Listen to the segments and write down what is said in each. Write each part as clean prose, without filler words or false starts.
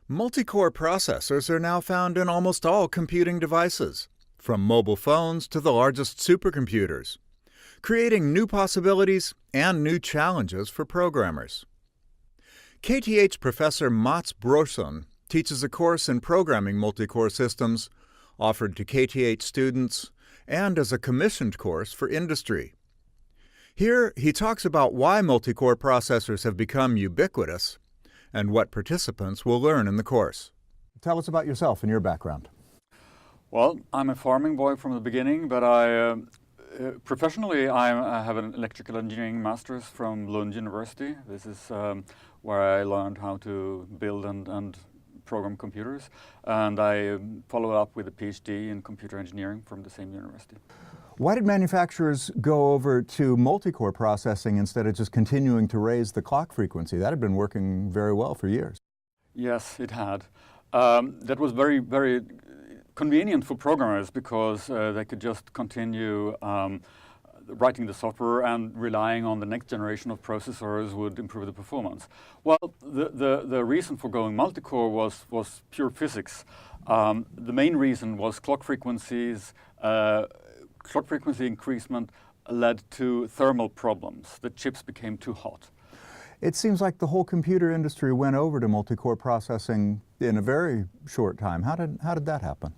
Multicore processors are now found in almost all computing devices, from mobile phones to the largest supercomputers, creating new possibilities and new challenges for programmers. KTH professor Mats Brorsson teaches a course in programming multicore systems, offered to KTH students, and as a commissioned course for industry. Here, he talks about why multicore processors have become ubiquitous and what participants will learn in the course. Tell us about yourself and your background. Well, I'm a farming boy from the beginning, but professionally I have an electrical engineering master's from Lund University. This is where I learned how to build and program computers, and I followed up with a PhD in computer engineering from the same university. Why did manufacturers go over to multicore processing instead of just continuing to raise the clock frequency? That had been working very well for years. Yes, it had. That was very, very convenient for programmers because they could just continue writing the software, and relying on the next generation of processors would improve the performance. Well, the reason for going multicore was pure physics. The main reason was clock frequencies. Clock frequency increasement led to thermal problems. The chips became too hot. It seems like the whole computer industry went over to multicore processing in a very short time. How did that happen?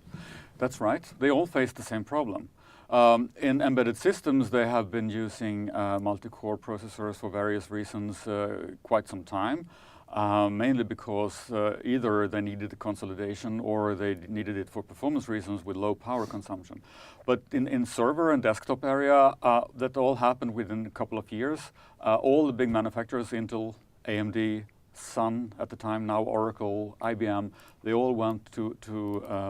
That's right. They all faced the same problem. In embedded systems, they have been using multicore processors for various reasons quite some time. Mainly because either they needed the consolidation or they needed it for performance reasons with low power consumption. But in server and desktop area, that all happened within a couple of years. All the big manufacturers, Intel, AMD, Sun at the time, now Oracle, IBM, they all went to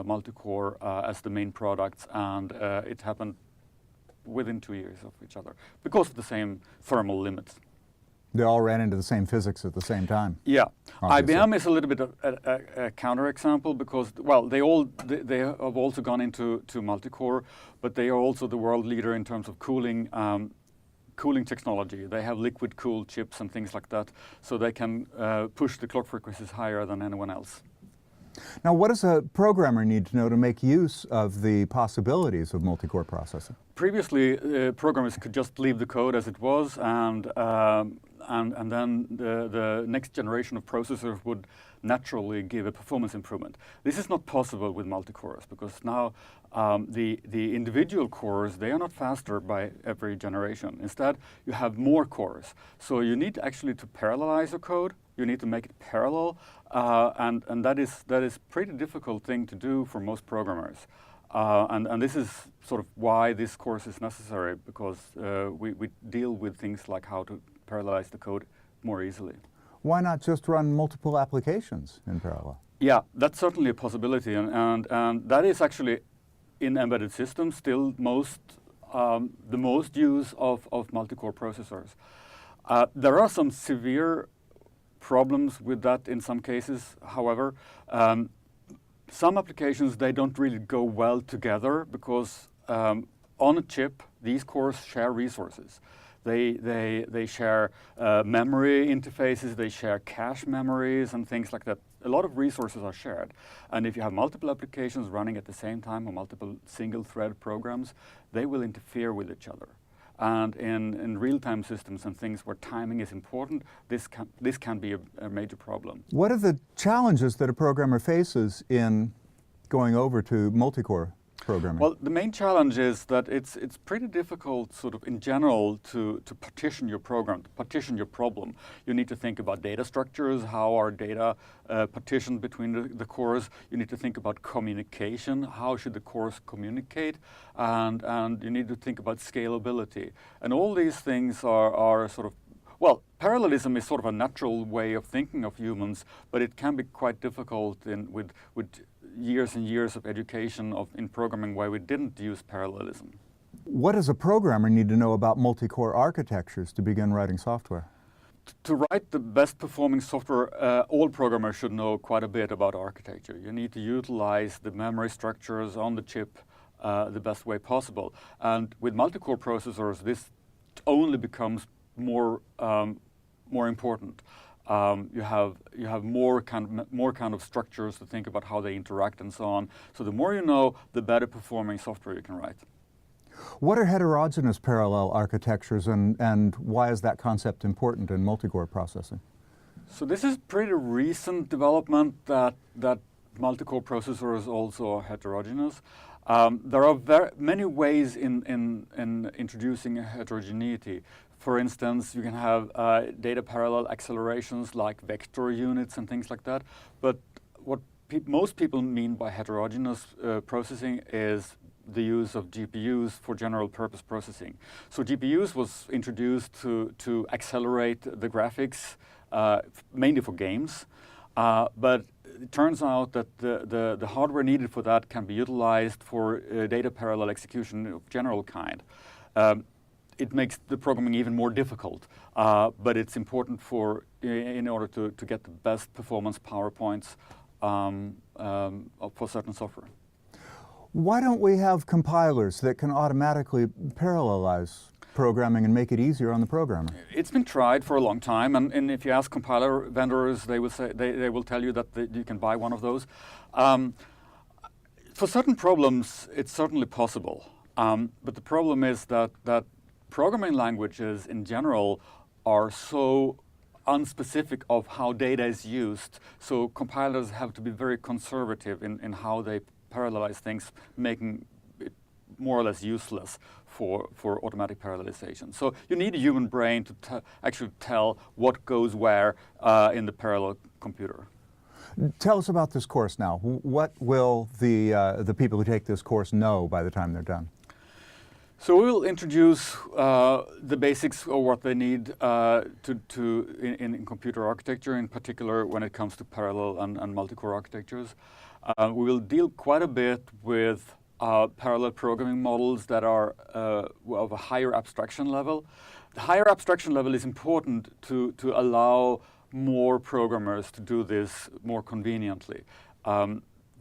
multicore as the main products, and it happened within 2 years of each other because of the same thermal limits. They all ran into the same physics at the same time. Yeah, obviously. IBM is a little bit of a counterexample because, well, they have also gone into multicore, but they are also the world leader in terms of cooling technology. They have liquid cooled chips and things like that, so they can push the clock frequencies higher than anyone else. Now, what does a programmer need to know to make use of the possibilities of multicore processing? Previously, programmers could just leave the code as it was, and then the next generation of processors would naturally give a performance improvement. This is not possible with multicores because now the individual cores, they are not faster by every generation. Instead, you have more cores. So you need actually to parallelize your code. You need to make it parallel, and that is pretty difficult thing to do for most programmers. And this is sort of why this course is necessary, because we deal with things like how to parallelize the code more easily. Why not just run multiple applications in parallel? Yeah, that's certainly a possibility, and that is actually in embedded systems still the most use of multicore processors. There are some severe problems with that in some cases, however. Some applications, they don't really go well together because on a chip, these cores share resources. They share memory interfaces, they share cache memories and things like that. A lot of resources are shared. And if you have multiple applications running at the same time or multiple single-thread programs, they will interfere with each other. And in real-time systems and things where timing is important, this can be a major problem. What are the challenges that a programmer faces in going over to multicore programming? Well, the main challenge is that it's pretty difficult, sort of in general, to partition your program, to partition your problem. You need to think about data structures, how are data partitioned between the cores. You need to think about communication, how should the cores communicate, and you need to think about scalability. And all these things are sort of, well, parallelism is sort of a natural way of thinking of humans, but it can be quite difficult with years and years of education in programming where we didn't use parallelism. What does a programmer need to know about multi-core architectures to begin writing software? To write the best performing software, all programmers should know quite a bit about architecture. You need to utilize the memory structures on the chip the best way possible. And with multi-core processors, this only becomes more important. you have more kind of structures to think about how they interact and so on. So the more you know, the better performing software you can write. What are heterogeneous parallel architectures, and why is that concept important in multicore processing? So this is pretty recent development that multicore processors also are heterogeneous. There are many ways in introducing heterogeneity. For instance, you can have data parallel accelerations like vector units and things like that. But what most people mean by heterogeneous processing is the use of GPUs for general purpose processing. So GPUs was introduced to accelerate the graphics, mainly for games. But it turns out that the hardware needed for that can be utilized for data parallel execution of general kind. It makes the programming even more difficult, but it's important in order to get the best performance PowerPoints for certain software. Why don't we have compilers that can automatically parallelize programming and make it easier on the programmer? It's been tried for a long time, and if you ask compiler vendors, they will say they will tell you that you can buy one of those. For certain problems, it's certainly possible, but the problem is that programming languages in general are so unspecific of how data is used, so compilers have to be very conservative in how they parallelize things, making it more or less useless for automatic parallelization. So you need a human brain to actually tell what goes where in the parallel computer. Tell us about this course now. What will the people who take this course know by the time they're done? So we will introduce the basics of what they need in computer architecture, in particular when it comes to parallel and multi-core architectures. We will deal quite a bit with parallel programming models that are of a higher abstraction level. The higher abstraction level is important to allow more programmers to do this more conveniently.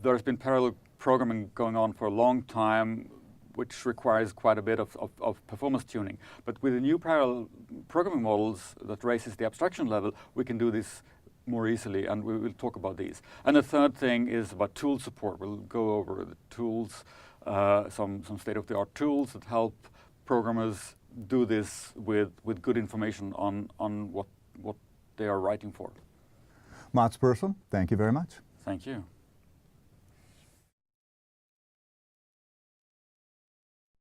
There's been parallel programming going on for a long time, which requires quite a bit of performance tuning. But with the new parallel programming models that raises the abstraction level, we can do this more easily, and we will talk about these. And the third thing is about tool support. We'll go over the tools, some state-of-the-art tools that help programmers do this with good information on what they are writing for. Mats Persson, thank you very much. Thank you.